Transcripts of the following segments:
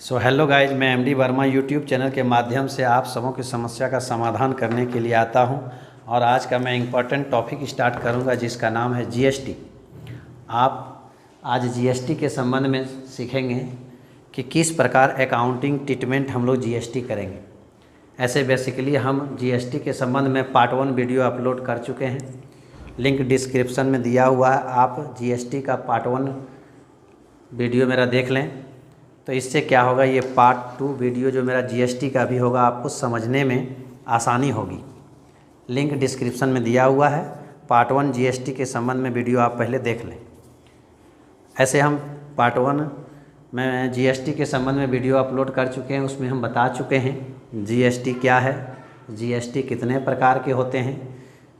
So hello guys, मैं MD Verma YouTube channel के माध्यम से आप सबों की समस्या का समाधान करने के लिए आता हूं। और आज का मैं इम्पॉर्टेंट टॉपिक स्टार्ट करूंगा जिसका नाम है जीएसटी। आप आज जीएसटी के संबंध में सीखेंगे कि किस प्रकार अकाउंटिंग ट्रीटमेंट हम लोग जीएसटी करेंगे। ऐसे बेसिकली हम जीएसटी के संबंध में पार्ट 1 वीडियो अपलोड कर चुके हैं, लिंक डिस्क्रिप्शन में दिया हुआ है। आप जीएसटी का पार्ट 1 वीडियो मेरा देख लें तो इससे क्या होगा, ये पार्ट 2 वीडियो जो मेरा जीएसटी का भी होगा आपको समझने में आसानी होगी। लिंक डिस्क्रिप्शन में दिया हुआ है। पार्ट 1 जीएसटी के संबंध में वीडियो आप पहले देख लें। ऐसे हम पार्ट 1 में जीएसटी के संबंध में वीडियो अपलोड कर चुके हैं, उसमें हम बता चुके हैं जीएसटी क्या है, जीएसटी कितने प्रकार के होते हैं,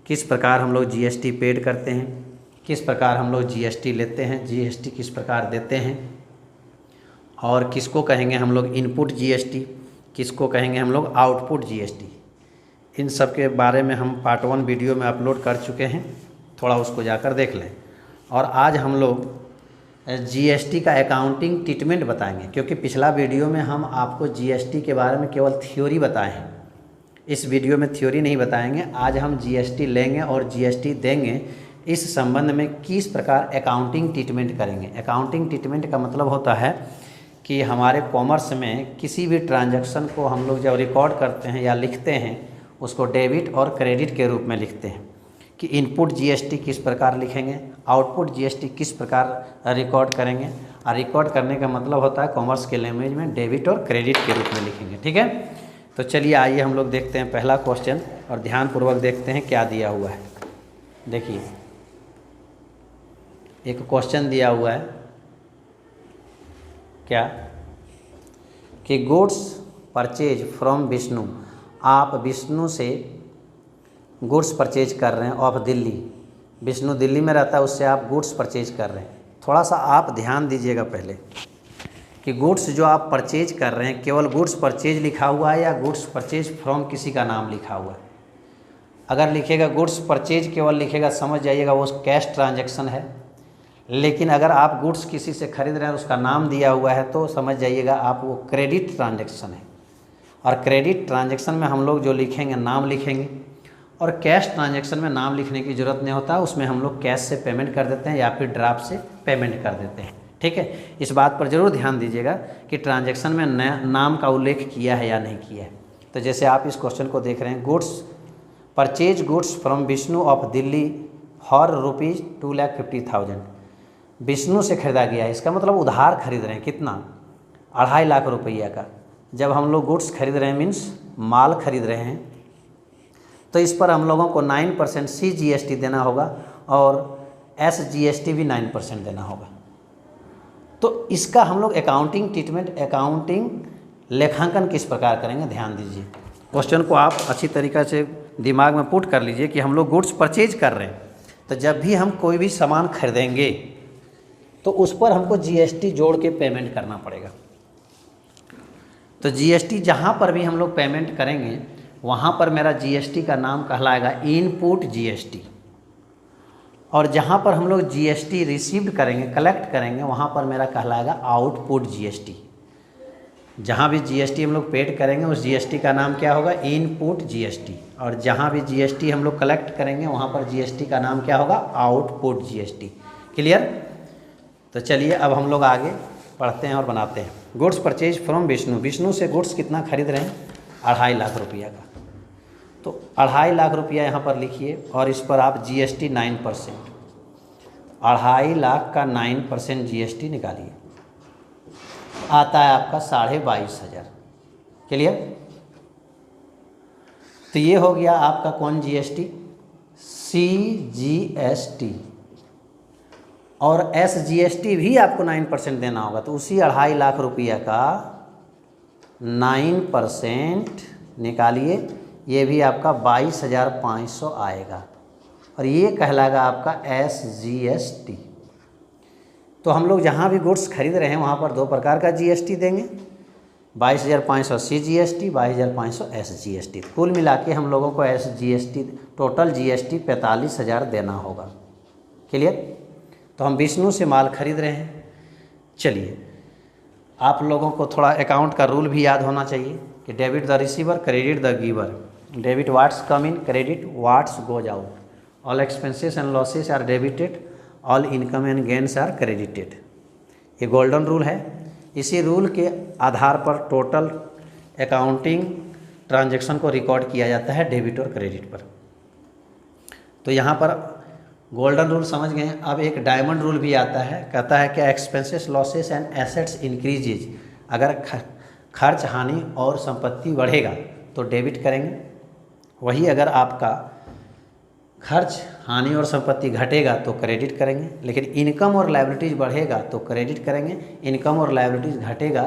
किस प्रकार हम लोग जीएसटी पेड करते हैं, किस प्रकार हम लोग जीएसटी लेते हैं, जीएसटी किस प्रकार देते हैं, और किसको कहेंगे हम लोग इनपुट जीएसटी, किसको कहेंगे हम लोग आउटपुट जीएसटी। इन सब के बारे में हम पार्ट 1 वीडियो में अपलोड कर चुके हैं, थोड़ा उसको जाकर देख लें। और आज हम लोग जीएसटी का अकाउंटिंग ट्रीटमेंट बताएंगे, क्योंकि पिछला वीडियो में हम आपको जीएसटी के बारे में केवल थ्योरी बताए हैं। इस वीडियो में थ्योरी नहीं बताएंगे, आज हम जीएसटी लेंगे और जीएसटी देंगे। इस संबंध में किस प्रकार अकाउंटिंग ट्रीटमेंट करेंगे। अकाउंटिंग ट्रीटमेंट का मतलब होता है कि हमारे कॉमर्स में किसी भी ट्रांजैक्शन को हम लोग जब रिकॉर्ड करते हैं या लिखते हैं, उसको डेबिट और क्रेडिट के रूप में लिखते हैं कि इनपुट जीएसटी किस प्रकार लिखेंगे, आउटपुट जीएसटी किस प्रकार रिकॉर्ड करेंगे। और रिकॉर्ड करने का मतलब होता है कॉमर्स के लैंग्वेज में डेबिट और क्रेडिट के रूप में लिखेंगे। ठीक है, तो चलिए आइए हम लोग देखते हैं पहला क्वेश्चन और ध्यानपूर्वक देखते हैं क्या दिया हुआ है। देखिए, एक क्वेश्चन दिया हुआ है क्या कि गुड्स परचेज फ्रॉम विष्णु। आप विष्णु से गुड्स परचेज कर रहे हैं ऑफ दिल्ली। विष्णु दिल्ली में रहता है, उससे आप गुड्स परचेज कर रहे हैं। थोड़ा सा आप ध्यान दीजिएगा पहले कि गुड्स जो आप परचेज कर रहे हैं, केवल गुड्स परचेज लिखा हुआ है या गुड्स परचेज फ्रॉम किसी का नाम लिखा हुआ है। अगर लिखेगा गुड्स परचेज केवल लिखेगा, समझ जाइएगा वो कैश ट्रांजैक्शन है। लेकिन अगर आप गुड्स किसी से खरीद रहे हैं, उसका नाम दिया हुआ है, तो समझ जाइएगा आप वो क्रेडिट ट्रांजैक्शन है। और क्रेडिट ट्रांजैक्शन में हम लोग जो लिखेंगे नाम लिखेंगे, और कैश ट्रांजैक्शन में नाम लिखने की ज़रूरत नहीं होता, उसमें हम लोग कैश से पेमेंट कर देते हैं या फिर ड्राफ्ट से पेमेंट कर देते हैं। ठीक है, इस बात पर ज़रूर ध्यान दीजिएगा कि ट्रांजैक्शन में नाम का उल्लेख किया है या नहीं किया है। तो जैसे आप इस क्वेश्चन को देख रहे हैं, goods purchase goods from Vishnu of Delhi for rupees 2,50,000। Vishnu से ख़रीदा गया है, इसका मतलब उधार खरीद रहे हैं। कितना? 2.5 लाख रुपया का। जब हम लोग गुड्स खरीद रहे हैं मीन्स माल खरीद रहे हैं, तो इस पर हम लोगों को 9% CGST देना होगा और SGST भी 9% देना होगा। तो इसका हम लोग अकाउंटिंग ट्रीटमेंट, अकाउंटिंग लेखांकन किस प्रकार करेंगे, ध्यान दीजिए। क्वेश्चन को आप अच्छी तरीक़े से दिमाग में पुट कर लीजिए कि हम लोग गुड्स परचेज कर रहे हैं, तो जब भी हम कोई भी सामान खरीदेंगे तो उस पर हमको जीएसटी जोड़ के पेमेंट करना पड़ेगा। तो जीएसटी जहाँ पर भी हम लोग पेमेंट करेंगे वहाँ पर मेरा जीएसटी का नाम कहलाएगा इनपुट जीएसटी। और जहाँ पर हम लोग जीएसटी रिसीव्ड करेंगे, कलेक्ट करेंगे, वहाँ पर मेरा कहलाएगा आउटपुट जीएसटी। जहाँ भी जीएसटी हम लोग पेड करेंगे उस जीएसटी का नाम क्या होगा, इनपुट जीएसटी। और जहाँ भी जीएसटी हम लोग कलेक्ट करेंगे वहाँ पर जीएसटी का नाम क्या होगा, आउटपुट जीएसटी। क्लियर? तो चलिए अब हम लोग आगे पढ़ते हैं और बनाते हैं। Goods purchase from Vishnu. Vishnu से गुड्स कितना खरीद रहे हैं, 2.5 लाख रुपया का। तो 2.5 लाख रुपया यहाँ पर लिखिए और इस पर आप जीएसटी 9%, 2.5 लाख का 9% जीएसटी निकालिए, आता है आपका 22,500। क्लियर? तो ये हो गया आपका कौन जीएसटी, CGST। और SGST भी आपको 9% देना होगा। तो उसी 2.5 लाख रुपया का 9% निकालिए, ये भी आपका 22,500 आएगा और ये कहलाएगा आपका SGST। तो हम लोग जहाँ भी गुड्स खरीद रहे हैं वहाँ पर 2 प्रकार का जीएसटी देंगे, 22,500 CGST, 22,500 SGST। कुल मिला के हम लोगों को SGST टोटल जीएसटी 45,000 देना होगा। क्लियर? तो हम विष्णु से माल खरीद रहे हैं। चलिए आप लोगों को थोड़ा अकाउंट का रूल भी याद होना चाहिए कि debit the receiver, credit the giver. Debit what's come in, credit what's goes out. All expenses and losses are debited, all income and gains are credited. ये गोल्डन रूल है। इसी रूल के आधार पर टोटल अकाउंटिंग ट्रांजैक्शन को record किया जाता है डेबिट और क्रेडिट पर। तो यहाँ पर गोल्डन रूल समझ गए। अब एक डायमंड रूल भी आता है, कहता है कि expenses, losses and assets increases. अगर खर्च, हानि और संपत्ति बढ़ेगा तो डेबिट करेंगे। वही अगर आपका खर्च, हानि और संपत्ति घटेगा तो क्रेडिट करेंगे। लेकिन इनकम और लायबिलिटीज़ बढ़ेगा तो क्रेडिट करेंगे, इनकम और लायबिलिटीज़ घटेगा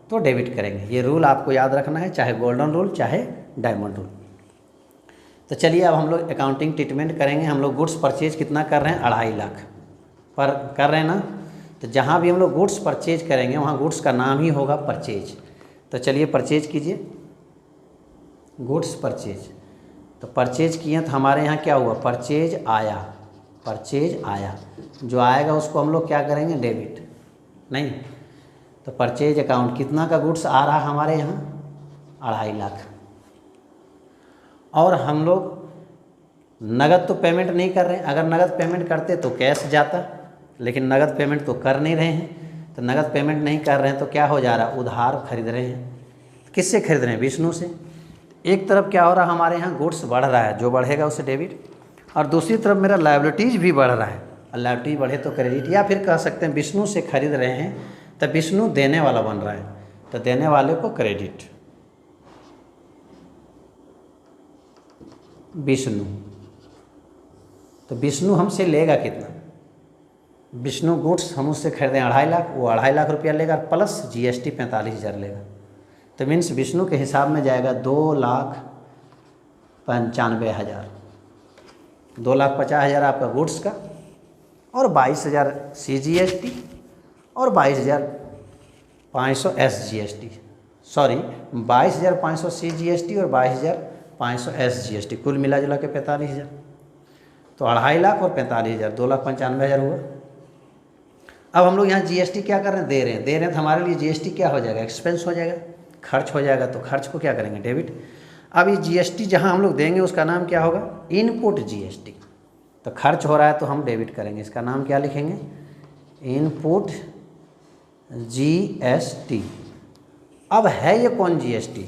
तो डेबिट करेंगे। ये रूल आपको याद रखना है, चाहे गोल्डन रूल चाहे डायमंड रूल। तो चलिए अब हम लोग अकाउंटिंग ट्रीटमेंट करेंगे। हम लोग गुड्स परचेज कितना कर रहे हैं, 2.5 लाख पर कर रहे हैं ना। तो जहाँ भी हम लोग गुड्स परचेज करेंगे वहाँ गुड्स का नाम ही होगा परचेज। तो चलिए परचेज कीजिए, गुड्स परचेज। तो परचेज किए तो हमारे यहाँ क्या हुआ, परचेज आया, परचेज आया। जो आएगा उसको हम लोग क्या करेंगे, डेबिट। नहीं तो परचेज अकाउंट कितना का गुड्स आ रहा हमारे यहाँ, 2.5 लाख। और हम लोग नगद तो पेमेंट नहीं कर रहे हैं। अगर नगद पेमेंट करते तो कैश जाता, लेकिन नगद पेमेंट तो कर नहीं रहे हैं। तो नगद पेमेंट नहीं कर रहे हैं तो क्या हो जा रहा है, उधार खरीद रहे हैं। किससे खरीद रहे हैं, विष्णु से। एक तरफ क्या हो रहा है, हमारे यहाँ गुड्स बढ़ रहा है, जो बढ़ेगा उसे डेबिट, और दूसरी तरफ मेरा लायबिलिटीज़ भी बढ़ रहा है। और लायबिलिटीज बढ़े तो क्रेडिट, या फिर कह सकते हैं विष्णु से खरीद रहे हैं तो विष्णु देने वाला बन रहा है, तो देने वाले को क्रेडिट। विष्णु, तो विष्णु हमसे लेगा कितना, विष्णु गुड्स हम उससे खरीदें 2.5 लाख, वो 2.5 लाख रुपया लेगा प्लस जीएसटी 45,000 लेगा। तो मीन्स विष्णु के हिसाब में जाएगा 2,95,000, 2,50,000 आपका गुड्स का, और 22,000 CGST और 22,500 SGST, सॉरी 22,500 CGST और 22,500 SGST, कुल मिला जुला के 45,000। तो 2.5 लाख और 45,000, 2,95,000 हुआ। अब हम लोग यहाँ GST क्या कर रहे हैं, दे रहे हैं तो हमारे लिए GST क्या हो जाएगा, एक्सपेंस हो जाएगा, खर्च हो जाएगा। तो खर्च को क्या करेंगे, डेबिट। अब ये GST जहाँ हम लोग देंगे उसका नाम क्या होगा, इनपुट GST। तो खर्च हो रहा है तो हम डेबिट करेंगे, इसका नाम क्या लिखेंगे, इनपुट GST। अब है ये कौन GST,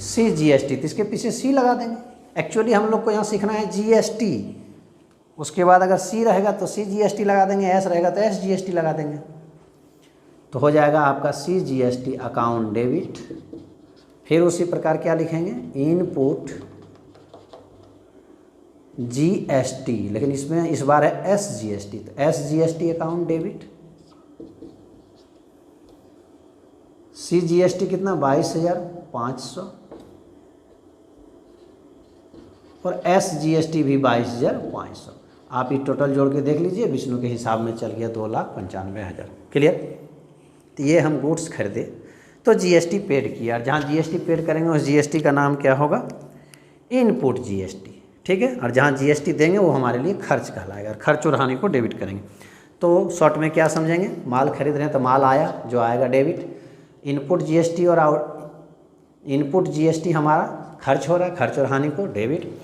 CGST, तो इसके पीछे C लगा देंगे। एक्चुअली हम लोग को यहाँ सीखना है GST, उसके बाद अगर C रहेगा तो CGST लगा देंगे, S रहेगा तो SGST लगा देंगे। तो हो जाएगा आपका CGST अकाउंट डेबिट। फिर उसी प्रकार क्या लिखेंगे, इनपुट GST, लेकिन इसमें इस बार है SGST, तो SGST अकाउंट डेबिट। CGST कितना, 22,500, और SGST भी 22,500। आप ये टोटल जोड़ के देख लीजिए, विष्णु के हिसाब में चल गया 2,95,000। क्लियर। तो ये हम गुड्स खरीदे तो GST पेड किया, और जहाँ GST पेड करेंगे उस GST का नाम क्या होगा, इनपुट GST। ठीक है। और जहाँ GST देंगे वो हमारे लिए खर्च कहलाएगा, और खर्च और हानि को डेबिट करेंगे। तो शॉर्ट में क्या समझेंगे, माल खरीद रहे हैं तो माल आया, जो आएगा डेबिट। इनपुट GST और इनपुट GST हमारा खर्च हो रहा है, खर्च और हानि को डेबिट।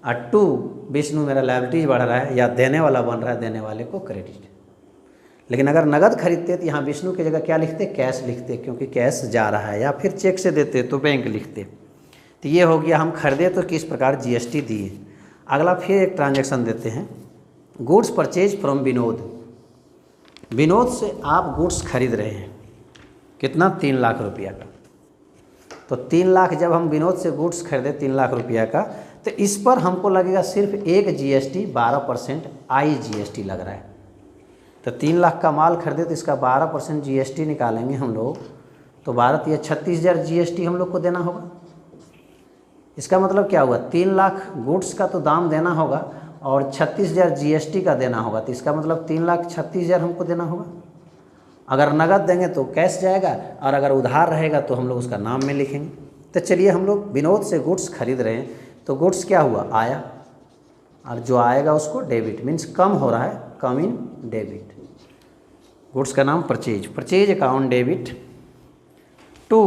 और 2 विष्णु मेरा लायबिलिटीज बढ़ रहा है या देने वाला बन रहा है, देने वाले को क्रेडिट। लेकिन अगर नगद खरीदते तो यहाँ विष्णु की जगह क्या लिखते, कैश लिखते, क्योंकि कैश जा रहा है, या फिर चेक से देते तो बैंक लिखते। तो ये हो गया, हम खरीदे तो किस प्रकार GST दिए। अगला फिर एक ट्रांजैक्शन देते हैं, goods purchase from Vinod. Vinod से आप गुड्स खरीद रहे हैं, कितना, 3 लाख रुपया का। तो 3 लाख जब हम विनोद से गुड्स खरीदे 3 लाख रुपया का, तो इस पर हमको लगेगा सिर्फ एक GST, 12% IGST लग रहा है। तो 3 लाख का माल खरीदे तो इसका 12% GST निकालेंगे हम लोग, तो 12 या 36,000 GST हम लोग को देना होगा। इसका मतलब क्या हुआ, 3 लाख गुड्स का तो दाम देना होगा और 36,000 GST का देना होगा। तो इसका मतलब 3,36,000 हमको देना होगा। अगर नगद देंगे तो कैश जाएगा, और अगर उधार रहेगा तो हम लोग उसका नाम में लिखेंगे। तो चलिए हम लोग विनोद से गुड्स खरीद रहे हैं, तो गुड्स क्या हुआ, आया, और जो आएगा उसको डेबिट, मीन्स कम हो रहा है, कम इन डेबिट। गुड्स का नाम purchase, purchase account debit to,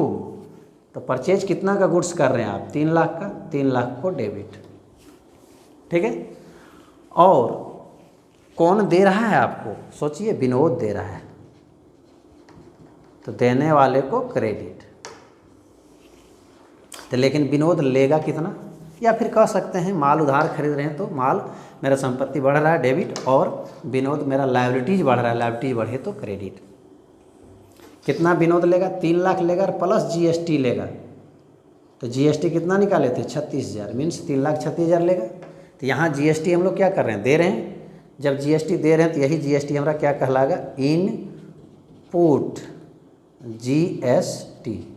तो परचेज कितना का गुड्स कर रहे हैं आप, 3 लाख का, 3 लाख को डेबिट, ठीक है। और कौन दे रहा है आपको, सोचिए विनोद दे रहा है, तो देने वाले को क्रेडिट, तो लेकिन विनोद लेगा कितना, या फिर कह सकते हैं माल उधार खरीद रहे हैं तो माल मेरा संपत्ति बढ़ रहा है डेबिट, और विनोद मेरा लायबिलिटीज बढ़ रहा है, लायबिलिटीज बढ़े तो क्रेडिट। कितना विनोद लेगा, 3 लाख लेगा और प्लस जीएसटी लेगा, तो जीएसटी कितना निकाले थे, 36,000, मीन्स 3,36,000 लेगा। तो यहाँ जीएसटी हम लोग क्या कर रहे हैं, दे रहे हैं। जब जीएसटी दे रहे हैं तो यही जीएसटी हमारा क्या कहलाएगा, इनपुट जीएसटी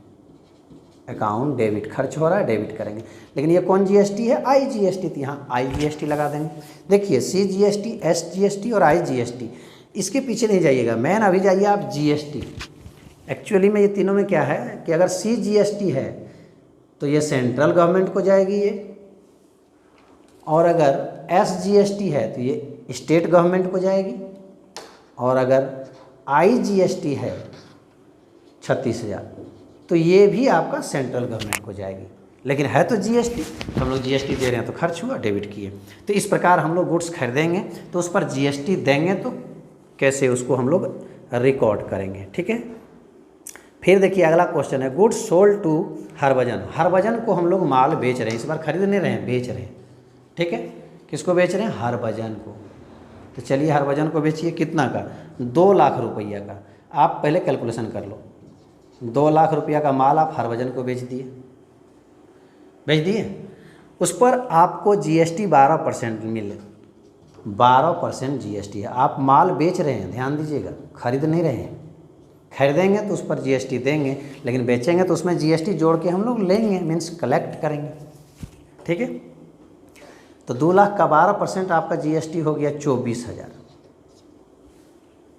अकाउंट डेबिट, खर्च हो रहा है डेबिट करेंगे। लेकिन ये कौन जीएसटी है, आई जीएसटी, तो यहाँ आई जीएसटी लगा देंगे। देखिए सी जीएसटी, एस जीएसटी और आई जीएसटी, इसके पीछे नहीं जाइएगा, मैन अभी जाइए आप जीएसटी। एक्चुअली में ये तीनों में क्या है कि अगर सी जीएसटी है तो ये सेंट्रल गवर्नमेंट को जाएगी ये, और अगर एस जीएसटी है तो ये स्टेट गवर्नमेंट को जाएगी, और अगर आई जीएसटी है 36,000 तो ये भी आपका सेंट्रल गवर्नमेंट को जाएगी। लेकिन है तो जीएसटी, हम लोग जीएसटी दे रहे हैं तो खर्च हुआ, डेबिट किए। तो इस प्रकार हम लोग गुड्स खरीदेंगे तो उस पर जीएसटी देंगे, तो कैसे उसको हम लोग रिकॉर्ड करेंगे, ठीक है। फिर देखिए अगला क्वेश्चन है, goods sold to Harbhajan, Harbhajan को हम लोग माल बेच रहे हैं, इस बार खरीद नहीं रहे हैं, बेच रहे हैं, ठीक है। किसको बेच रहे हैं, हरभजन को। तो चलिए हरभजन को बेचिए, कितना का, 2 लाख रुपया का। आप पहले कैलकुलेशन कर लो, 2 लाख रुपया का माल आप हरभजन को बेच दिए, उस पर आपको जीएसटी 12% मिले, 12% जीएसटी है। आप माल बेच रहे हैं, ध्यान दीजिएगा, खरीद नहीं रहे हैं। खरीदेंगे तो उस पर जीएसटी देंगे, लेकिन बेचेंगे तो उसमें जीएसटी जोड़ के हम लोग लेंगे, मीन्स कलेक्ट करेंगे, ठीक है। तो 2 लाख का 12% आपका जीएसटी हो गया 24,000।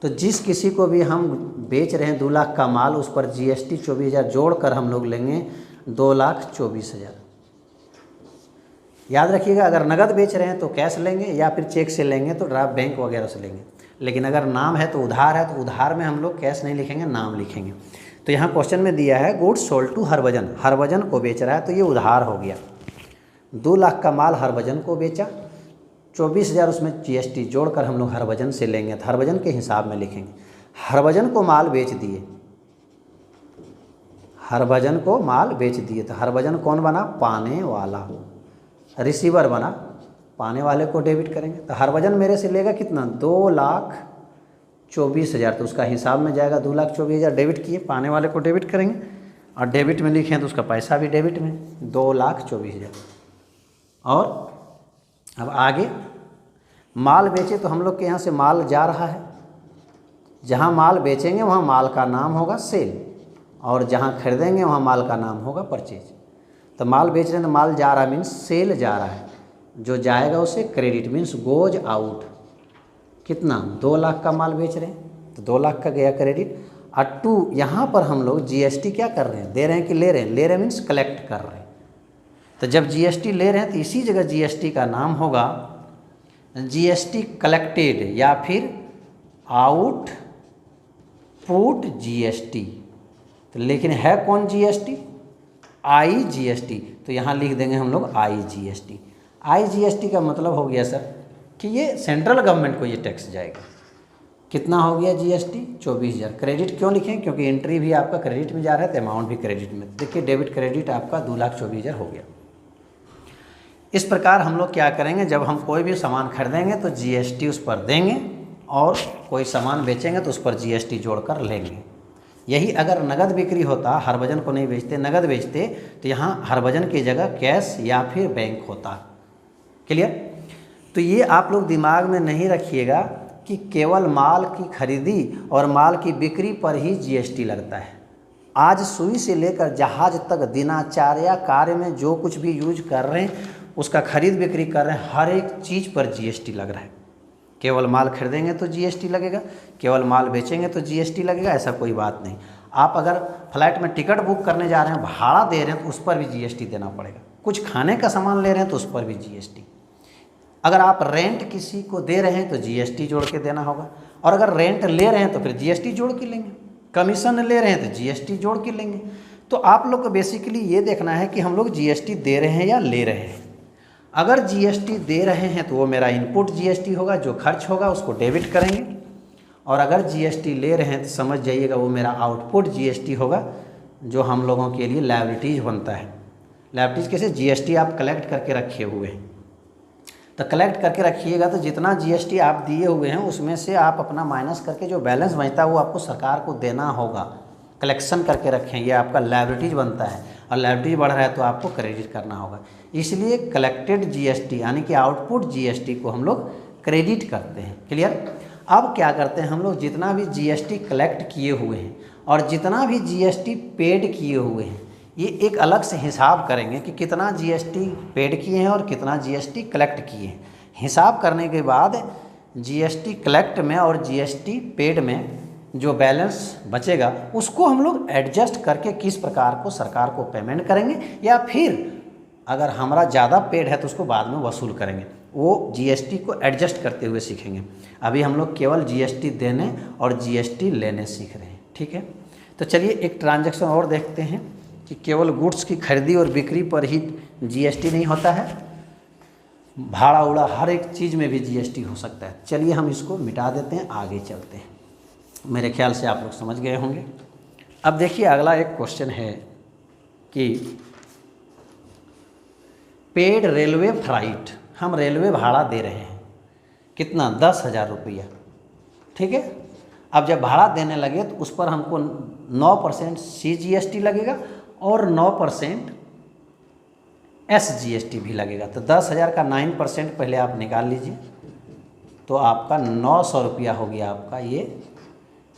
तो जिस किसी को भी हम बेच रहे हैं 2 लाख का माल, उस पर जीएसटी 24,000 जोड़ कर हम लोग लेंगे 2,24,000। याद रखिएगा, अगर नगद बेच रहे हैं तो कैश लेंगे, या फिर चेक से लेंगे तो ड्राफ्ट बैंक वगैरह से लेंगे। लेकिन अगर नाम है तो उधार है, तो उधार में हम लोग कैश नहीं लिखेंगे, नाम लिखेंगे। तो यहाँ क्वेश्चन में दिया है goods sold to Harbhajan, Harbhajan को बेच रहा है तो ये उधार हो गया। 2 लाख का माल हरभजन को बेचा, 24,000 उसमें जीएसटी जोड़कर हम लोग हरभजन से लेंगे, तो हरभजन के हिसाब में लिखेंगे। हरभजन को माल बेच दिए, हरभजन को माल बेच दिए, तो हरभजन कौन बना, पाने वाला, रिसीवर बना, पाने वाले को डेबिट करेंगे। तो हरभजन मेरे से लेगा कितना, 2,24,000, तो उसका हिसाब में जाएगा 2,24,000 डेबिट किए, पाने वाले को डेबिट करेंगे, और डेबिट में लिखे तो उसका पैसा भी डेबिट में 2,24,000। और अब आगे माल बेचे तो हम लोग के यहाँ से माल जा रहा है, जहाँ माल बेचेंगे वहाँ माल का नाम होगा सेल, और जहाँ खरीदेंगे वहाँ माल का नाम होगा परचेज। तो माल बेच रहे हैं तो माल जा रहा है, मीन्स सेल जा रहा है, जो जाएगा उसे क्रेडिट, मीन्स गोज आउट। कितना, 2 लाख का माल बेच रहे हैं तो 2 लाख का गया क्रेडिट। और टू, यहाँ पर हम लोग जीएसटी क्या कर रहे हैं, दे रहे हैं कि ले रहे हैं, ले रहे हैं मीन्स कलेक्ट कर रहे हैं। तो जब जीएसटी ले रहे हैं तो इसी जगह जीएसटी का नाम होगा जीएसटी कलेक्टेड, या फिर आउटपुट जीएसटी। तो लेकिन है कौन जीएसटी, आई जीएसटी, तो यहाँ लिख देंगे हम लोग आई जीएसटी। आई जीएसटी का मतलब हो गया सर कि ये सेंट्रल गवर्नमेंट को ये टैक्स जाएगा। कितना हो गया जीएसटी, 24,000। क्रेडिट क्यों लिखें, क्योंकि एंट्री भी आपका क्रेडिट में जा रहा है तो अमाउंट भी क्रेडिट में। देखिए डेबिट क्रेडिट आपका 2,24,000 हो गया। इस प्रकार हम लोग क्या करेंगे, जब हम कोई भी सामान खरीदेंगे तो जीएसटी उस पर देंगे, और कोई सामान बेचेंगे तो उस पर जीएसटी जोड़कर लेंगे। यही अगर नगद बिक्री होता, हरभजन को नहीं बेचते, नगद बेचते, तो यहाँ हरभजन की जगह कैश या फिर बैंक होता। क्लियर। तो ये आप लोग दिमाग में नहीं रखिएगा कि केवल माल की खरीदी और माल की बिक्री पर ही जीएसटी लगता है। आज सुई से लेकर जहाज तक दिनचर्या कार्य में जो कुछ भी यूज कर रहे हैं, उसका खरीद बिक्री कर रहे हैं, हर एक चीज़ पर जीएसटी लग रहा है। केवल माल खरीदेंगे तो जीएसटी लगेगा, केवल माल बेचेंगे तो जीएसटी लगेगा, ऐसा कोई बात नहीं। आप अगर फ्लाइट में टिकट बुक करने जा रहे हैं, भाड़ा दे रहे हैं, तो उस पर भी जीएसटी देना पड़ेगा। कुछ खाने का सामान ले रहे हैं तो उस पर भी जीएसटी। अगर आप रेंट किसी को दे रहे हैं तो जीएसटी जोड़ के देना होगा, और अगर रेंट ले रहे हैं तो फिर जीएसटी जोड़ के लेंगे, कमीशन ले रहे हैं तो जीएसटी जोड़ के लेंगे। तो आप लोग को बेसिकली ये देखना है कि हम लोग जीएसटी दे रहे हैं या ले रहे हैं। अगर जीएसटी दे रहे हैं तो वो मेरा इनपुट जीएसटी होगा, जो खर्च होगा उसको डेबिट करेंगे, और अगर जीएसटी ले रहे हैं तो समझ जाइएगा वो मेरा आउटपुट जीएसटी होगा, जो हम लोगों के लिए लायबिलिटीज बनता है। लायबिलिटीज कैसे, जीएसटी आप कलेक्ट करके रखे हुए हैं, तो कलेक्ट करके रखिएगा तो जितना जीएसटी आप दिए हुए हैं उसमें से आप अपना माइनस करके जो बैलेंस बचता है वो आपको सरकार को देना होगा। कलेक्शन करके रखें, ये आपका लायबिलिटीज बनता है, और लायबिलिटीज बढ़ रहा है तो आपको क्रेडिट करना होगा। इसलिए कलेक्टेड जीएसटी यानी कि आउटपुट जीएसटी को हम लोग क्रेडिट करते हैं। क्लियर। अब क्या करते हैं हम लोग, जितना भी जीएसटी कलेक्ट किए हुए हैं और जितना भी जीएसटी पेड किए हुए हैं, ये एक अलग से हिसाब करेंगे कि कितना जीएसटी पेड किए हैं और कितना जीएसटी कलेक्ट किए हैं। हिसाब करने के बाद जीएसटी कलेक्ट में और जीएसटी पेड में जो बैलेंस बचेगा उसको हम लोग एडजस्ट करके किस प्रकार को सरकार को पेमेंट करेंगे, या फिर अगर हमारा ज़्यादा पेड है तो उसको बाद में वसूल करेंगे, वो जीएसटी को एडजस्ट करते हुए सीखेंगे। अभी हम लोग केवल जीएसटी देने और जीएसटी लेने सीख रहे हैं। ठीक है, तो चलिए एक ट्रांजैक्शन और देखते हैं कि केवल गुड्स की खरीदी और बिक्री पर ही जीएसटी नहीं होता है, भाड़ा उड़ा हर एक चीज़ में भी जीएसटी हो सकता है। चलिए हम इसको मिटा देते हैं, आगे चलते हैं। मेरे ख्याल से आप लोग समझ गए होंगे। अब देखिए अगला एक क्वेश्चन है कि पेड रेलवे फ्राइट, हम रेलवे भाड़ा दे रहे हैं, कितना, 10,000 रुपया। ठीक है, अब जब भाड़ा देने लगे तो उस पर हमको 9% CGST लगेगा और 9% SGST भी लगेगा। तो 10,000 का 9% पहले आप निकाल लीजिए, तो आपका 900 रुपया हो गया आपका ये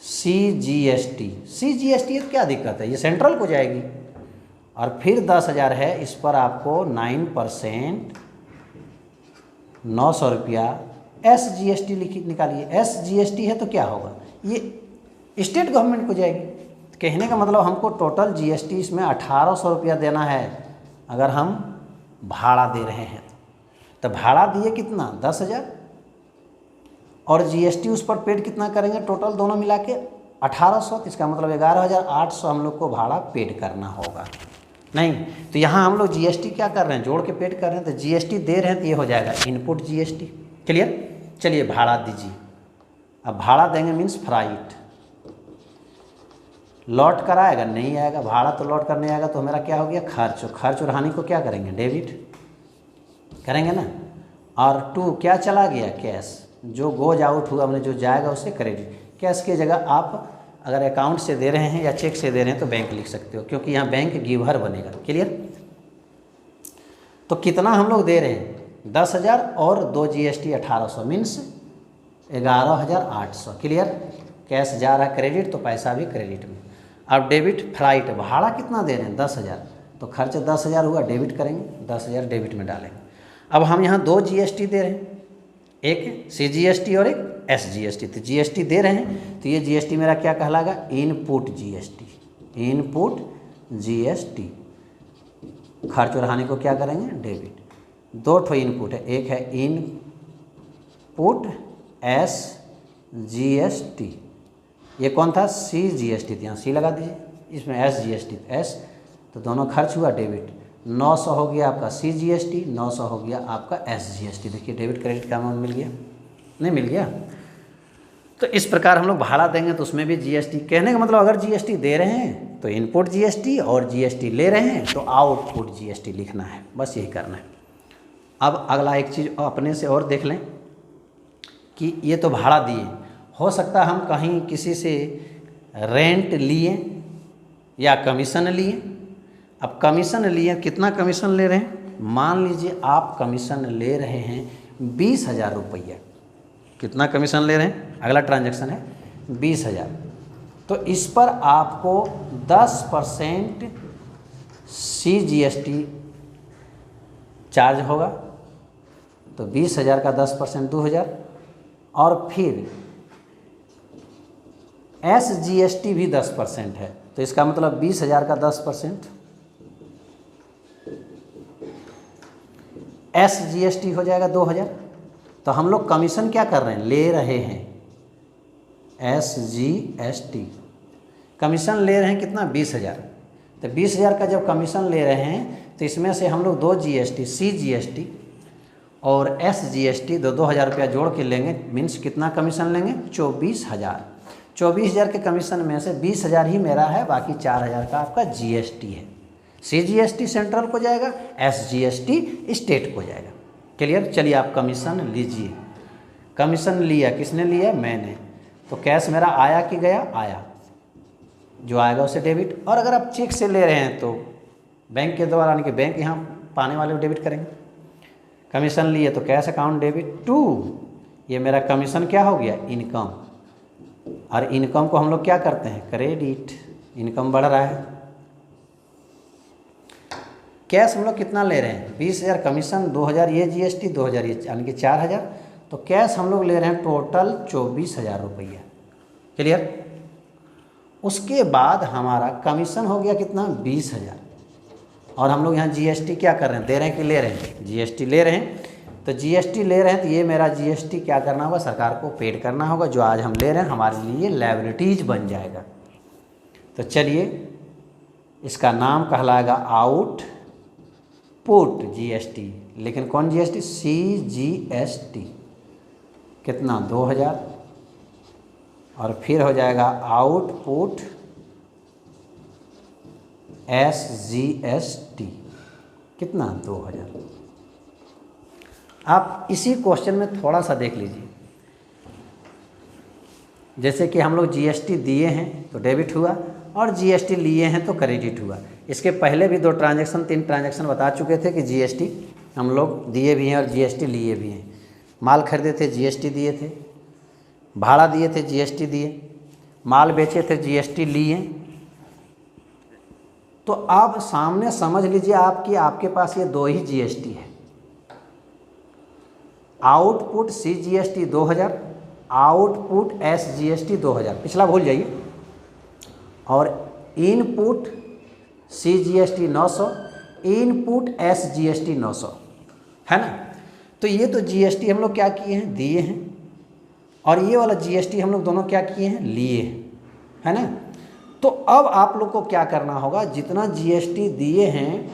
CGST। CGST तो क्या दिक्कत है, ये सेंट्रल को जाएगी। और फिर 10,000 है, इस पर आपको 9% 900 रुपया SGST निकालिए। SGST है तो क्या होगा, ये स्टेट गवर्नमेंट को जाएगी। तो कहने का मतलब हमको टोटल GST इसमें 1800 रुपया देना है अगर हम भाड़ा दे रहे हैं। तो भाड़ा दिए कितना, 10,000, और GST उस पर पेड कितना करेंगे, टोटल दोनों मिला के 1800। तो इसका मतलब 11,800 हम लोग को भाड़ा पेड करना होगा। नहीं तो यहाँ हम लोग GST क्या कर रहे हैं, जोड़ के पेड कर रहे हैं, तो GST दे रहे हैं तो ये हो जाएगा इनपुट GST। क्लियर। चलिए भाड़ा दीजिए। अब भाड़ा देंगे मीन्स फ्राइट, लौट कर आएगा, नहीं आएगा, भाड़ा तो लौट कर नहीं आएगा, तो मेरा क्या हो गया, खर्च। खर्च और हानि को क्या करेंगे, डेबिट करेंगे ना। और 2 क्या चला गया, कैश, जो गोज आउट हुआ हमने, जो जाएगा उससे क्रेडिट। कैश की जगह आप अगर अकाउंट से दे रहे हैं या चेक से दे रहे हैं तो बैंक लिख सकते हो, क्योंकि यहाँ बैंक गिवर बनेगा। क्लियर। तो कितना हम लोग दे रहे हैं, 10,000 और 2 GST 1800 मीन्स 11,800। क्लियर। कैश जा रहा है क्रेडिट तो पैसा भी क्रेडिट में। अब डेबिट फ्राइट, भाड़ा कितना दे रहे हैं, 10,000, तो खर्च 10,000 हुआ, डेबिट करेंगे, 10,000 डेबिट में डालेंगे। अब हम यहाँ 2 GST दे रहे हैं, एक CGST और एक SGST। तो GST दे रहे हैं तो ये GST मेरा क्या कहलाएगा, इनपुट GST। Input GST। खर्च और हानि को क्या करेंगे, डेबिट। 2 ठो इनपुट है, एक है इनपुट SGST, ये कौन था, CGST। यहाँ C लगा दीजिए, इसमें SGST S, तो दोनों खर्च हुआ, डेबिट। 900 हो गया आपका CGST, 900 हो गया आपका SGST। देखिए डेबिट क्रेडिट का अमाउंट मिल गया, नहीं मिल गया। तो इस प्रकार हम लोग भाड़ा देंगे तो उसमें भी GST। कहने का मतलब अगर GST दे रहे हैं तो इनपुट GST, और GST ले रहे हैं तो आउटपुट GST लिखना है, बस यही करना है। अब अगला एक चीज़ अपने से और देख लें कि ये तो भाड़ा दिए, हो सकता है हम कहीं किसी से रेंट लिए या कमीशन लिए। अब कमीशन लिए, कितना कमीशन ले रहे हैं, मान लीजिए आप कमीशन ले रहे हैं 20,000 रुपया। कितना कमीशन ले रहे हैं, अगला ट्रांजैक्शन है 20,000, तो इस पर आपको 10% CGST चार्ज होगा। तो 20,000 का 10% 2,000, और फिर SGST भी 10% है, तो इसका मतलब 20,000 का 10% SGST हो जाएगा 2,000। तो हम लोग कमीशन क्या कर रहे हैं, ले रहे हैं, SGST कमीशन ले रहे हैं कितना, 20,000। तो 20,000 का जब कमीशन ले रहे हैं तो इसमें से हम लोग 2 GST, CGST और SGST 2,000 रुपया जोड़ के लेंगे, मीन्स कितना कमीशन लेंगे, 24,000। 24,000 के कमीशन में से 20,000 ही मेरा है, बाकी 4,000 का आपका GST है। CGST सेंट्रल को जाएगा, SGST स्टेट को जाएगा। क्लियर। चलिए आप कमीशन लीजिए। कमीशन लिया, किसने लिया, मैंने। तो कैश मेरा आया कि गया, आया, जो आएगा उसे डेबिट। और अगर आप चेक से ले रहे हैं तो बैंक के द्वारा, यानी कि बैंक यहाँ पाने वाले को डेबिट करेंगे। कमीशन लिए तो कैश अकाउंट डेबिट टू, ये मेरा कमीशन क्या हो गया, इनकम। और इनकम को हम लोग क्या करते हैं, क्रेडिट। इनकम बढ़ रहा है। कैश हम लोग कितना ले रहे हैं, 20,000 कमीशन, 2,000 ये GST, 2,000 ये, यानी कि 4,000। तो कैश हम लोग ले रहे हैं टोटल 24,000 रुपया। क्लियर। उसके बाद हमारा कमीशन हो गया कितना, 20,000। और हम लोग यहाँ GST क्या कर रहे हैं, दे रहे हैं कि ले रहे हैं, GST ले रहे हैं। तो GST ले रहे हैं तो ये मेरा GST क्या करना होगा, सरकार को पेड करना होगा। जो आज हम ले रहे हैं हमारे लिए लायबिलिटीज बन जाएगा। तो चलिए इसका नाम कहलाएगा आउटपुट GST। लेकिन कौन GST, CGST। कितना, 2,000। और फिर हो जाएगा आउटपुट SGST, कितना, 2,000। आप इसी क्वेश्चन में थोड़ा सा देख लीजिए। जैसे कि हम लोग GST दिए हैं तो डेबिट हुआ, और GST लिए हैं तो क्रेडिट हुआ। इसके पहले भी 2 ट्रांजैक्शन 3 ट्रांजैक्शन बता चुके थे कि GST हम लोग दिए भी हैं और GST लिए भी हैं। माल खरीदे थे, GST दिए थे। भाड़ा दिए थे, GST दिए। माल बेचे थे, GST लिए। तो आप सामने समझ लीजिए आपके पास ये 2 ही GST है। आउटपुट CGST 2,000, आउटपुट SGST 2,000, पिछला भूल जाइए। और इनपुट CGST 900, इनपुट SGST 900, है ना। तो ये तो GST हम लोग क्या किए हैं, दिए हैं। और ये वाला GST हम लोग दोनों क्या किए हैं, लिए, है ना। तो अब आप लोग को क्या करना होगा, जितना GST दिए हैं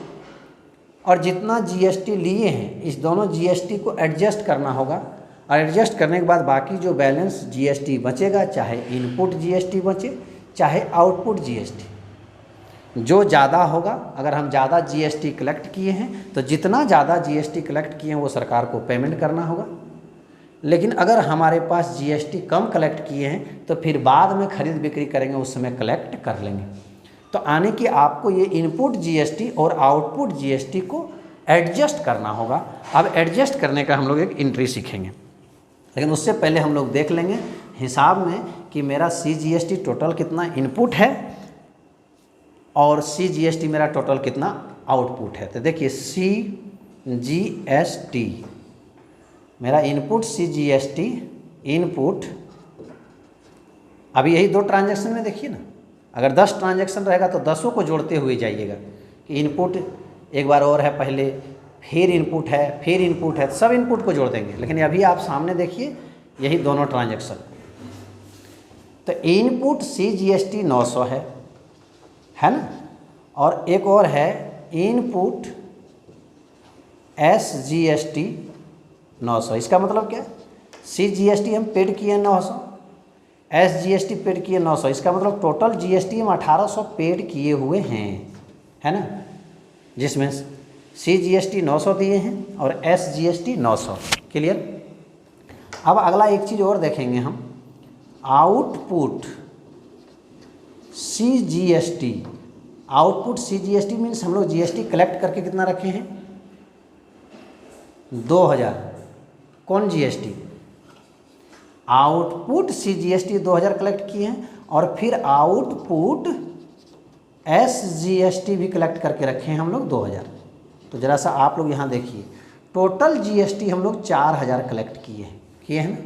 और जितना GST लिए हैं, इस दोनों GST को एडजस्ट करना होगा। और एडजस्ट करने के बाद बाकी जो बैलेंस GST बचेगा, चाहे इनपुट GST बचे चाहे आउटपुट GST, जो ज़्यादा होगा, अगर हम ज़्यादा GST कलेक्ट किए हैं तो जितना ज़्यादा GST कलेक्ट किए हैं वो सरकार को पेमेंट करना होगा। लेकिन अगर हमारे पास GST कम कलेक्ट किए हैं तो फिर बाद में खरीद बिक्री करेंगे, उस समय कलेक्ट कर लेंगे। तो आने की आपको ये इनपुट GST और आउटपुट GST को एडजस्ट करना होगा। अब एडजस्ट करने का हम लोग एक एंट्री सीखेंगे, लेकिन उससे पहले हम लोग देख लेंगे हिसाब में कि मेरा CGST टोटल कितना इनपुट है और CGST मेरा टोटल कितना आउटपुट है। तो देखिए CGST मेरा इनपुट, CGST इनपुट। अभी यही 2 ट्रांजैक्शन में देखिए ना, अगर 10 ट्रांजैक्शन रहेगा तो 10 को जोड़ते हुए जाइएगा कि इनपुट एक बार और है, पहले फिर इनपुट है, फिर इनपुट है, सब इनपुट को जोड़ देंगे। लेकिन अभी आप सामने देखिए यही दोनों ट्रांजैक्शन। तो इनपुट CGST 900 है ना। और एक और है इनपुट SGST 900। इसका मतलब क्या, CGST हम पेड किए 900, SGST पेड किए 900। इसका मतलब टोटल GST हम 1800 पेड किए हुए हैं, है ना, जिसमें CGST 900 दिए हैं और SGST 900। क्लियर। अब अगला एक चीज़ और देखेंगे हम, output CGST। Output CGST means हम लोग GST कलेक्ट करके कितना रखे हैं, 2,000। कौन GST, आउटपुट CGST 2,000 कलेक्ट किए हैं और फिर आउटपुट SGST भी कलेक्ट करके रखे हैं हम लोग 2,000। तो ज़रा सा आप लोग यहाँ देखिए, टोटल GST हम लोग 4,000 कलेक्ट किए हैं ना।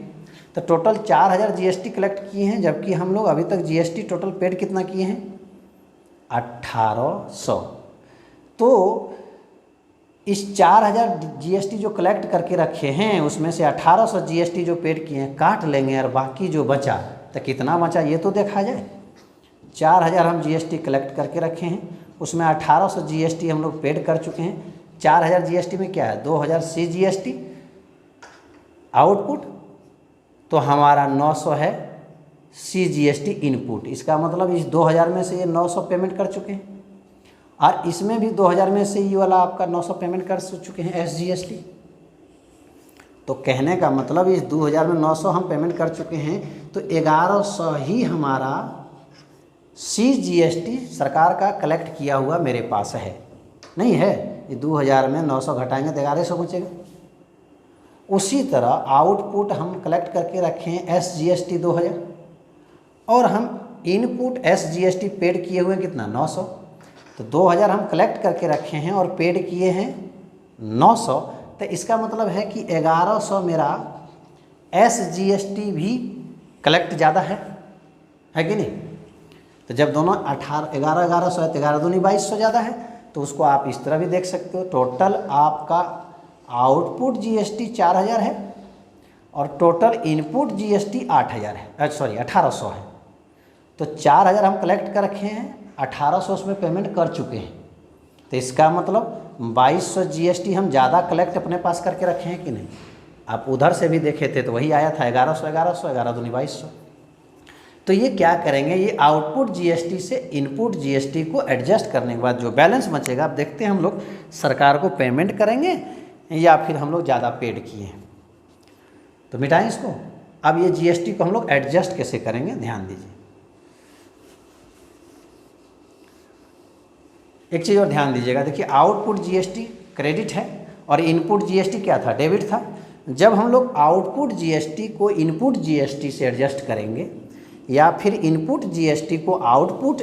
तो टोटल 4,000 GST कलेक्ट किए हैं, जबकि हम लोग अभी तक GST टोटल पेड कितना किए हैं, 1800। तो इस 4000 जीएसटी जो कलेक्ट करके रखे हैं उसमें से 1800 जीएसटी जो पेड किए हैं काट लेंगे, और बाकी जो बचा तो कितना बचा ये तो देखा जाए। 4000 हम जीएसटी कलेक्ट करके रखे हैं, उसमें 1800 जीएसटी हम लोग पेड कर चुके हैं। 4000 जीएसटी में क्या है, 2000 सी जीएसटी आउटपुट, तो हमारा 900 है सी जीएसटी इनपुट। इसका मतलब इस 2000 में से ये 900 पेमेंट कर चुके हैं, और इसमें भी 2000 में से ये वाला आपका 900 पेमेंट कर चुके हैं एस जीएसटी। तो कहने का मतलब इस 2000 में 900 हम पेमेंट कर चुके हैं, तो 1100 ही हमारा सी जीएसटी सरकार का कलेक्ट किया हुआ मेरे पास है, नहीं है। ये 2000 में 900 घटाएंगे तो 1100 बचेगा। उसी तरह आउटपुट हम कलेक्ट करके रखे हैं एस जीएसटी 2000, और हम इनपुट एस जीएसटी पेड किए हुए कितना 900। तो 2000 हम कलेक्ट करके रखे हैं और पेड किए हैं 900, तो इसका मतलब है कि 1100 मेरा एस जीएसटी भी कलेक्ट ज़्यादा है कि नहीं। तो जब दोनों 1100 है तो 11 दूनी 2200 ज़्यादा है, तो उसको आप इस तरह भी देख सकते हो। टोटल आपका आउटपुट जीएसटी 4000 है और टोटल इनपुट जीएसटी 8000 है, सॉरी 1800 है। तो 4000 हम कलेक्ट कर रखे हैं, 1800 उसमें पेमेंट कर चुके हैं, तो इसका मतलब 2200 जीएसटी हम ज़्यादा कलेक्ट अपने पास करके रखे हैं कि नहीं। आप उधर से भी देखे थे तो वही आया था 1100 11 दूनी 2200। तो ये क्या करेंगे, ये आउटपुट जीएसटी से इनपुट जीएसटी को एडजस्ट करने के बाद जो बैलेंस बचेगा, आप देखते हैं हम लोग सरकार को पेमेंट करेंगे या फिर हम लोग ज़्यादा पेड किए हैं। तो मिटाएं इसको। अब ये जीएसटी को हम लोग एडजस्ट कैसे करेंगे, ध्यान दीजिए। एक चीज़ और ध्यान दीजिएगा, देखिए आउटपुट जीएसटी क्रेडिट है और इनपुट जीएसटी क्या था, डेबिट था। जब हम लोग आउटपुट जीएसटी को इनपुट जीएसटी से एडजस्ट करेंगे या फिर इनपुट जीएसटी को आउटपुट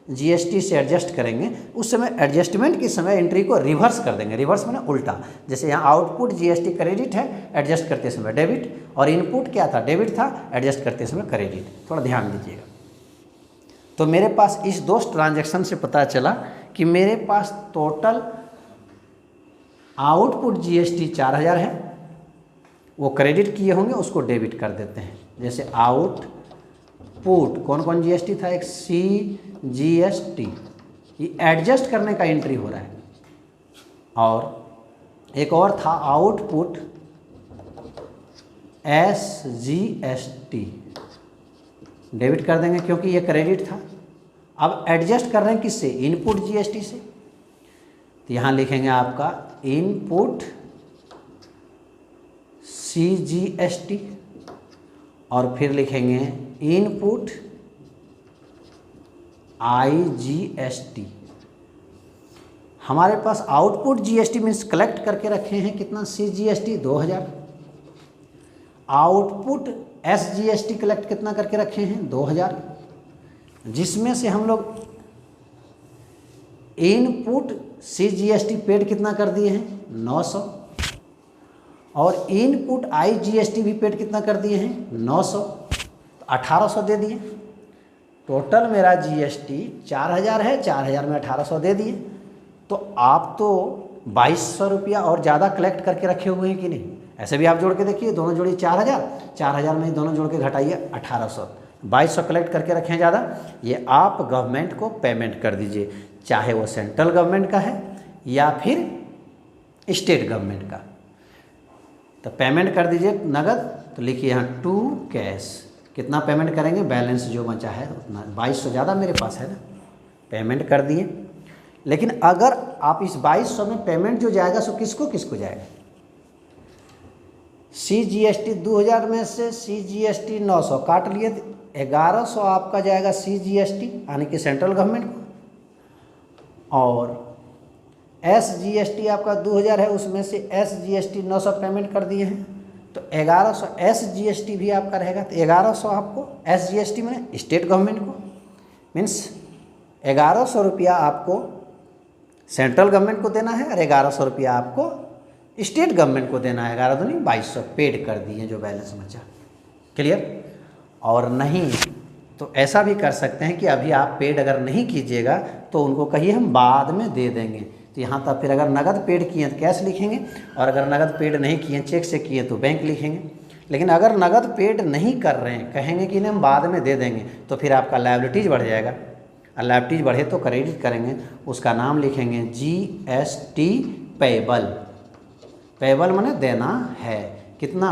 जीएसटी से एडजस्ट करेंगे, उस समय एडजस्टमेंट के समय एंट्री को रिवर्स कर देंगे। रिवर्स माने उल्टा। जैसे यहाँ आउटपुट जीएसटी क्रेडिट है, एडजस्ट करते समय डेबिट, और इनपुट क्या था, डेबिट था, एडजस्ट करते समय क्रेडिट। थोड़ा ध्यान दीजिएगा। तो मेरे पास इस दो ट्रांजैक्शन से पता चला कि मेरे पास टोटल आउटपुट जीएसटी 4000 है, वो क्रेडिट किए होंगे, उसको डेबिट कर देते हैं। जैसे आउटपुट कौन कौन जीएसटी था, एक सी जीएसटी, ये एडजस्ट करने का एंट्री हो रहा है, और एक और था आउटपुट एस जीएसटी, डेबिट कर देंगे क्योंकि ये क्रेडिट था। अब एडजस्ट कर रहे हैं किससे, इनपुट जीएसटी से, तो यहाँ लिखेंगे आपका इनपुट सीजीएसटी और फिर लिखेंगे इनपुट आईजीएसटी। हमारे पास आउटपुट जीएसटी मीन्स कलेक्ट करके रखे हैं कितना, सीजीएसटी 2000। आउटपुट एसजीएसटी कलेक्ट कितना करके रखे हैं, 2000, जिसमें से हम लोग इनपुट सीजीएसटी पेड कितना कर दिए हैं, 900, और इनपुट आईजीएसटी भी पेड कितना कर दिए हैं, 900, तो 1800 दे दिए। टोटल मेरा जीएसटी 4000 है, 4000 में 1800 दे दिए। तो आप तो 2200 रुपया और ज़्यादा कलेक्ट करके रखे हुए हैं कि नहीं। ऐसे भी आप जोड़ के देखिए, दोनों जोड़िए 4000, 4000 में दोनों जोड़ के घटाइए 1800, 2200 कलेक्ट करके रखें ज़्यादा। ये आप गवर्नमेंट को पेमेंट कर दीजिए, चाहे वो सेंट्रल गवर्नमेंट का है या फिर स्टेट गवर्नमेंट का। तो पेमेंट कर दीजिए नगद। तो लिखिए यहाँ टू कैश, कितना पेमेंट करेंगे, बैलेंस जो बचा है उतना, 2200 ज़्यादा मेरे पास है ना, पेमेंट कर दिए। लेकिन अगर आप इस 2200 में पेमेंट जो जाएगा सो किसको किसको जाएगा, सीजीएसटी 2000 में से सीजीएसटी 900 काट लिए, 1100 आपका जाएगा सीजीएसटी यानी कि सेंट्रल गवर्नमेंट को, और एसजीएसटी आपका 2000 है, उसमें से एसजीएसटी 900 पेमेंट कर दिए हैं, तो 1100 एसजीएसटी भी आपका रहेगा। तो 1100 आपको एसजीएसटी में स्टेट गवर्नमेंट को, मीन्स 1100 रुपया आपको सेंट्रल गवर्नमेंट को देना है और 1100 रुपया आपको स्टेट गवर्नमेंट को देना है। 11 दूनी 2200 पेड कर दिए जो बैलेंस बचा। क्लियर। और नहीं तो ऐसा भी कर सकते हैं कि अभी आप पेड अगर नहीं कीजिएगा तो उनको कहिए हम बाद में दे देंगे, तो यहाँ तक फिर अगर नगद पेड किए तो कैश लिखेंगे, और अगर नगद पेड नहीं किए चेक से किए तो बैंक लिखेंगे। लेकिन अगर नगद पेड नहीं कर रहे हैं, कहेंगे कि नहीं हम बाद में दे देंगे, तो फिर आपका लायबिलिटीज़ बढ़ जाएगा, और लायबिलिटीज़ बढ़े तो क्रेडिट करेंगे, उसका नाम लिखेंगे GST पेबल। पेबल माने देना है, कितना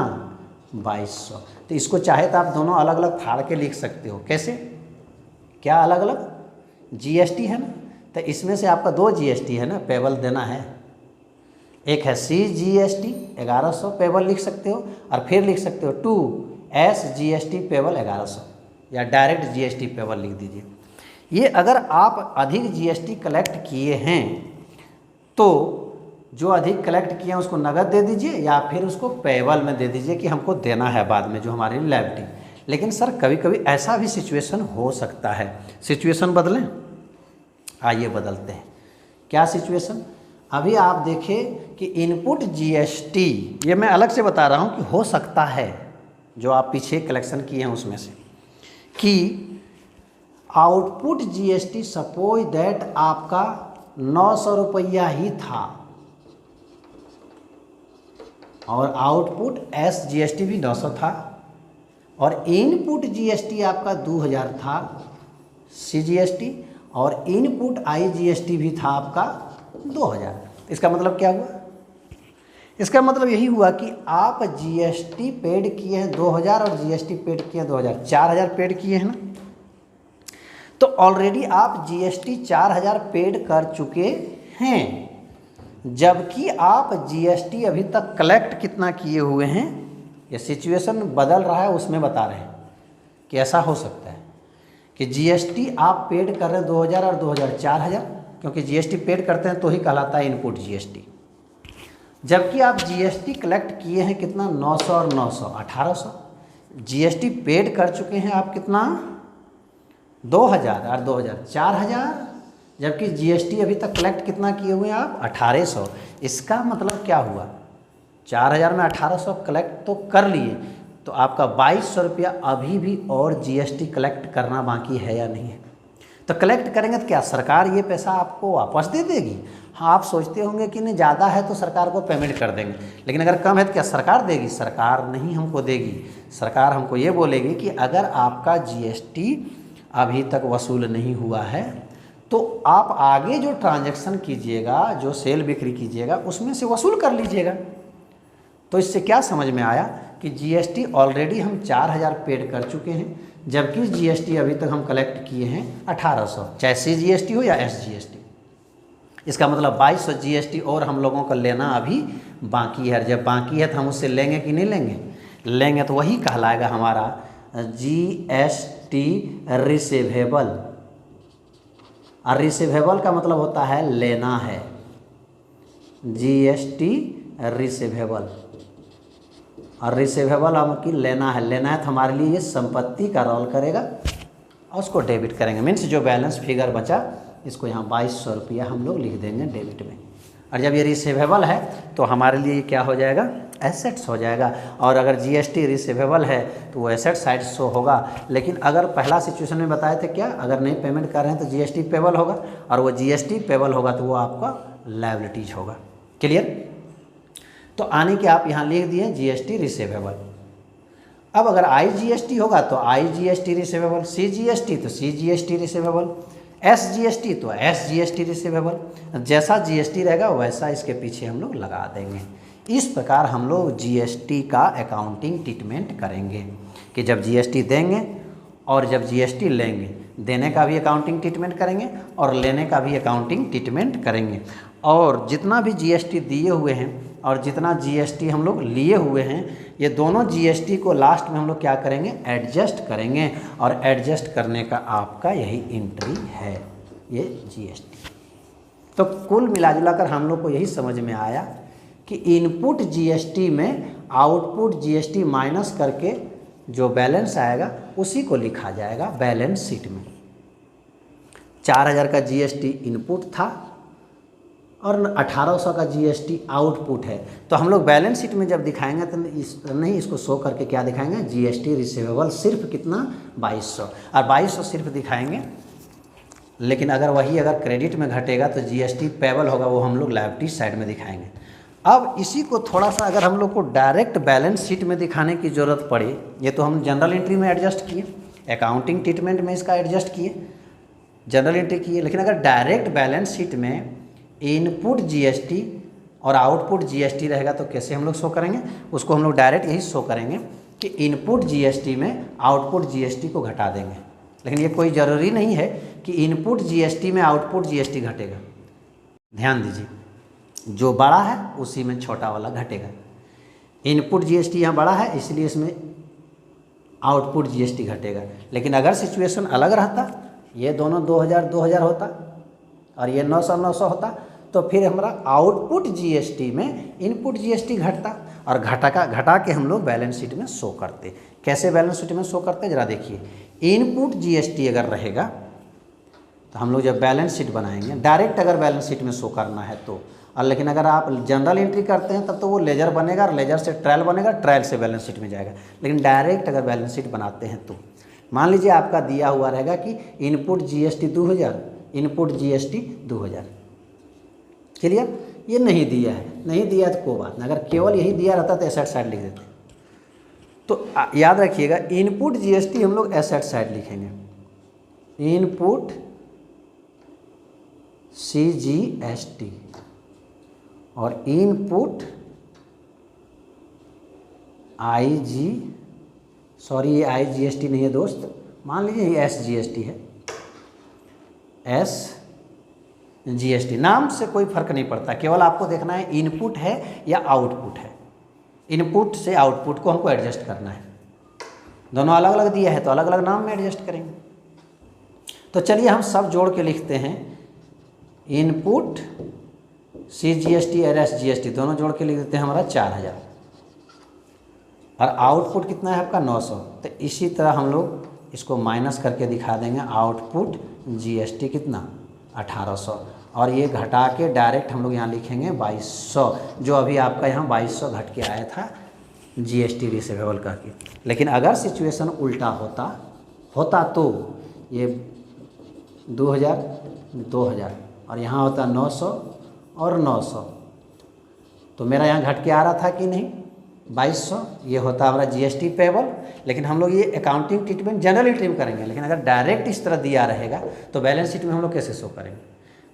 2200। तो इसको चाहे तो आप दोनों अलग अलग फाड़ के लिख सकते हो। कैसे, क्या अलग अलग, GST है ना, तो इसमें से आपका 2 GST है ना, पेबल देना है। एक है CGST 1100 पेबल लिख सकते हो, और फिर लिख सकते हो 2 SGST पेबल 1100, या डायरेक्ट GST पेबल लिख दीजिए। ये अगर आप अधिक GST कलेक्ट किए हैं तो जो अधिक कलेक्ट किए हैं उसको नगद दे दीजिए, या फिर उसको पेबल में दे दीजिए कि हमको देना है बाद में, जो हमारी लायबिलिटी। लेकिन सर कभी कभी ऐसा भी सिचुएशन हो सकता है, सिचुएशन बदलें, आइए बदलते हैं। क्या सिचुएशन, अभी आप देखें कि इनपुट GST, ये मैं अलग से बता रहा हूँ कि हो सकता है जो आप पीछे कलेक्शन किए हैं उसमें से, कि आउटपुट GST सपोज दैट आपका 900 रुपया ही था, और आउटपुट SGST भी 900 था, और इनपुट GST आपका 2000 था CGST, और इनपुट IGST भी था आपका 2000। इसका मतलब क्या हुआ, इसका मतलब यही हुआ कि आप GST पेड किए हैं 2000 और GST पेड किए हैं 2000, 4000 पेड किए हैं ना। तो ऑलरेडी आप GST 4000 पेड कर चुके हैं, जबकि आप GST अभी तक कलेक्ट कितना किए हुए हैं। ये सिचुएशन बदल रहा है, उसमें बता रहे हैं कि ऐसा हो सकता है कि GST आप पेड कर रहे हैं 2000 और 2000 4000, क्योंकि GST पेड करते हैं तो ही कहलाता है इनपुट GST। जबकि आप GST कलेक्ट किए हैं कितना, 900 और 900 1800। GST पेड कर चुके हैं आप कितना, 2000 और 2000 4000, जबकि GST अभी तक कलेक्ट कितना किए हुए हैं आप, 1800। इसका मतलब क्या हुआ, 4000 में 1800 कलेक्ट तो कर लिए, तो आपका 2200 रुपया अभी भी और GST कलेक्ट करना बाकी है या नहीं है। तो कलेक्ट करेंगे तो क्या सरकार ये पैसा आपको वापस दे देगी। हाँ, आप सोचते होंगे कि नहीं ज़्यादा है तो सरकार को पेमेंट कर देंगे, लेकिन अगर कम है तो क्या सरकार देगी, सरकार नहीं हमको देगी। सरकार हमको ये बोलेगी कि अगर आपका GST अभी तक वसूल नहीं हुआ है तो आप आगे जो ट्रांजैक्शन कीजिएगा, जो सेल बिक्री कीजिएगा, उसमें से वसूल कर लीजिएगा। तो इससे क्या समझ में आया कि GST ऑलरेडी हम 4000 पेड कर चुके हैं, जबकि GST अभी तक हम कलेक्ट किए हैं 1800, चाहे CGST हो या SGST। इसका मतलब 2200 GST और हम लोगों को लेना अभी बाकी है। जब बाकी है तो हम उससे लेंगे कि नहीं लेंगे, लेंगे तो वही कहलाएगा हमारा GST रिसीवेबल। और रिसीवेबल का मतलब होता है लेना है, GST रिसीवेबल। और रिसीवेबल हम की लेना है, लेना है तो हमारे लिए ये संपत्ति का रोल करेगा और उसको डेबिट करेंगे। मीन्स जो बैलेंस फिगर बचा इसको यहाँ 2200 रुपया हम लोग लिख देंगे डेबिट में। और जब ये रिसीवेबल है तो हमारे लिए क्या हो जाएगा, एसेट्स हो जाएगा। और अगर GST रिसीवेबल है तो वो एसेट साइड शो होगा। लेकिन अगर पहला सिचुएशन में बताए थे क्या, अगर नहीं पेमेंट कर रहे हैं तो GST पेबल होगा, और वो GST पेबल होगा तो वो आपका लायबिलिटीज होगा। क्लियर। तो आने के आप यहाँ लिख दिए GST रिसीवेबल। अब अगर IGST होगा तो IGST रिसीवेबल, CGST तो CGST रिसीवेबल, SGST तो SGST रिसीवेबल। जैसा GST रहेगा वैसा इसके पीछे हम लोग लगा देंगे। इस प्रकार हम लोग GST का अकाउंटिंग ट्रीटमेंट करेंगे कि जब GST देंगे और जब GST लेंगे, देने का भी अकाउंटिंग ट्रीटमेंट करेंगे और लेने का भी अकाउंटिंग ट्रीटमेंट करेंगे। और जितना भी GST दिए हुए हैं और जितना GST हम लोग लिए हुए हैं, ये दोनों GST को लास्ट में हम लोग क्या करेंगे, एडजस्ट करेंगे। और एडजस्ट करने का आपका यही एंट्री है, ये GST। तो कुल मिलाजुला कर हम लोग को यही समझ में आया कि इनपुट GST में आउटपुट GST माइनस करके जो बैलेंस आएगा उसी को लिखा जाएगा बैलेंस शीट में। 4000 का GST इनपुट था और 1800 का GST आउटपुट है। तो हम लोग बैलेंस शीट में जब दिखाएंगे तो इसको शो करके क्या दिखाएंगे, GST रिसीवेबल सिर्फ कितना 2200, और 2200 सिर्फ दिखाएंगे लेकिन अगर वही अगर क्रेडिट में घटेगा तो जीएसटी पेबल होगा, वो हम लोग लायबिलिटी साइड में दिखाएंगे। अब इसी को थोड़ा सा अगर हम लोग को डायरेक्ट बैलेंस शीट में दिखाने की ज़रूरत पड़े, ये तो हम जनरल एंट्री में एडजस्ट किए, अकाउंटिंग ट्रीटमेंट में इसका एडजस्ट किए, जनरल एंट्री किए, लेकिन अगर डायरेक्ट बैलेंस शीट में इनपुट जीएसटी और आउटपुट जीएसटी रहेगा तो कैसे हम लोग शो करेंगे? उसको हम लोग डायरेक्ट यही शो करेंगे कि इनपुट जीएसटी में आउटपुट जीएसटी को घटा देंगे। लेकिन ये कोई ज़रूरी नहीं है कि इनपुट जीएसटी में आउटपुट जीएसटी घटेगा। ध्यान दीजिए, जो बड़ा है उसी में छोटा वाला घटेगा। इनपुट जीएसटी यहाँ बड़ा है इसलिए इसमें आउटपुट जीएसटी घटेगा। लेकिन अगर सिचुएशन अलग रहता, ये दोनों 2000 होता और ये 900 होता, तो फिर हमारा आउटपुट जीएसटी में इनपुट जीएसटी घटता और घटा के हम लोग बैलेंस शीट में शो करते। कैसे बैलेंस शीट में शो करते ज़रा देखिए। इनपुट जीएसटी अगर रहेगा तो हम लोग जब बैलेंस शीट बनाएंगे, डायरेक्ट अगर बैलेंस शीट में शो करना है तो, और लेकिन अगर आप जनरल एंट्री करते हैं तब तो वो लेजर बनेगा और लेजर से ट्रायल बनेगा, ट्रायल से बैलेंस शीट में जाएगा। लेकिन डायरेक्ट अगर बैलेंस शीट बनाते हैं तो मान लीजिए आपका दिया हुआ रहेगा कि input GST 2000, input GST 2000। Clear? ये नहीं दिया है, नहीं दिया तो कोई बात नहीं, अगर केवल यही दिया रहता तो एसेट साइड लिख देते। तो याद रखिएगा, इनपुट जीएसटी हम लोग एसेट साइड लिखेंगे, इनपुट सीजीएसटी, और इनपुट ये आईजीएसटी नहीं है दोस्त, मान लीजिए ये एसजीएसटी है, एसजीएसटी। नाम से कोई फर्क नहीं पड़ता, केवल आपको देखना है इनपुट है या आउटपुट है। इनपुट से आउटपुट को हमको एडजस्ट करना है। दोनों अलग अलग दिया है तो अलग अलग नाम में एडजस्ट करेंगे। तो चलिए हम सब जोड़ के लिखते हैं, इनपुट सीजीएसटी और एसजीएसटी दोनों जोड़ के लिख देते हैं हमारा 4000, और आउटपुट कितना है आपका 900। तो इसी तरह हम लोग इसको माइनस करके दिखा देंगे, आउटपुट जीएसटी कितना 1800, और ये घटा के डायरेक्ट हम लोग यहाँ लिखेंगे 2200, जो अभी आपका यहाँ 2200 घट के आया था जीएसटी रिसीवेबल करके। लेकिन अगर सिचुएशन उल्टा होता तो ये 2000 और यहाँ होता 900 और 900, तो मेरा यहाँ घट के आ रहा था कि नहीं 2200, ये होता हमारा जीएसटी पेबल। लेकिन हम लोग ये अकाउंटिंग ट्रीटमेंट जनरल एंट्री में करेंगे। लेकिन अगर डायरेक्ट इस तरह दिया रहेगा तो बैलेंस शीट में हम लोग कैसे शो करेंगे?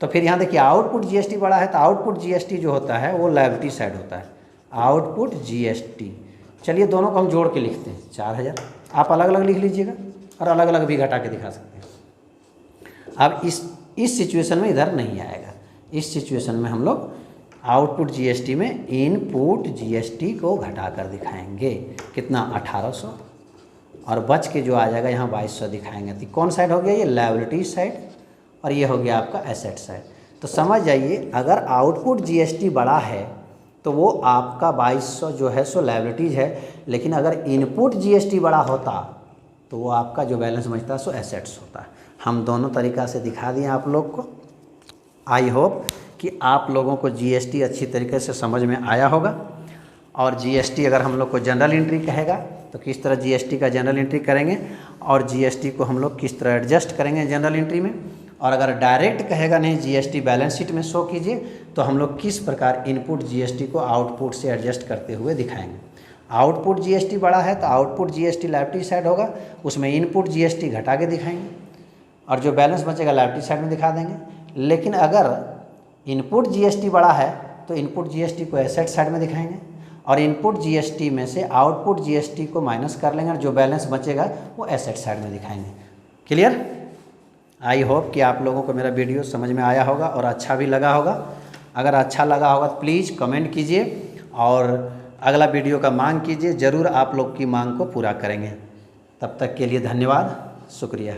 तो फिर यहाँ देखिए, आउटपुट जीएसटी बड़ा है तो आउटपुट जीएसटी जो होता है वो लायबिलिटी साइड होता है, आउटपुट जीएसटी। चलिए दोनों को हम जोड़ के लिखते हैं 4000, आप अलग अलग लिख लीजिएगा और अलग अलग भी घटा के दिखा सकते हैं। अब इस सिचुएशन में इधर नहीं आएगा, इस सिचुएशन में हम लोग आउटपुट जीएसटी में इनपुट जीएसटी को घटा कर दिखाएंगे, कितना 1800, और बच के जो आ जाएगा यहाँ 2200 दिखाएंगे। तो कौन साइड हो गया? ये लायबिलिटी साइड, और ये हो गया आपका एसेट साइड। तो समझ जाइए, अगर आउटपुट जीएसटी बड़ा है तो वो आपका 2200 जो है सो लायबिलिटीज़ है, लेकिन अगर इनपुट जीएसटी बड़ा होता तो वो आपका जो बैलेंस बचता है सो एसेट्स होता। हम दोनों तरीक़ा से दिखा दिए आप लोग को। आई होप कि आप लोगों को जीएसटी अच्छी तरीके से समझ में आया होगा। और जीएसटी अगर हम लोग को जनरल एंट्री कहेगा तो किस तरह जीएसटी का जनरल एंट्री करेंगे, और जीएसटी को हम लोग किस तरह एडजस्ट करेंगे जनरल एंट्री में। और अगर डायरेक्ट कहेगा नहीं जीएसटी बैलेंस शीट में शो कीजिए, तो हम लोग किस प्रकार इनपुट जीएसटी को आउटपुट से एडजस्ट करते हुए दिखाएंगे। आउटपुट जीएसटी बड़ा है तो आउटपुट जीएसटी लायबिलिटी साइड होगा, उसमें इनपुट जीएसटी घटा के दिखाएंगे, और जो बैलेंस बचेगा लायबिलिटी साइड में दिखा देंगे। लेकिन अगर इनपुट जीएसटी बड़ा है तो इनपुट जीएसटी को एसेट साइड में दिखाएंगे, और इनपुट जीएसटी में से आउटपुट जीएसटी को माइनस कर लेंगे, और जो बैलेंस बचेगा वो एसेट साइड में दिखाएंगे। क्लियर? आई होप कि आप लोगों को मेरा वीडियो समझ में आया होगा और अच्छा भी लगा होगा। अगर अच्छा लगा होगा तो प्लीज़ कमेंट कीजिए और अगला वीडियो का मांग कीजिए, ज़रूर आप लोग की मांग को पूरा करेंगे। तब तक के लिए धन्यवाद, शुक्रिया।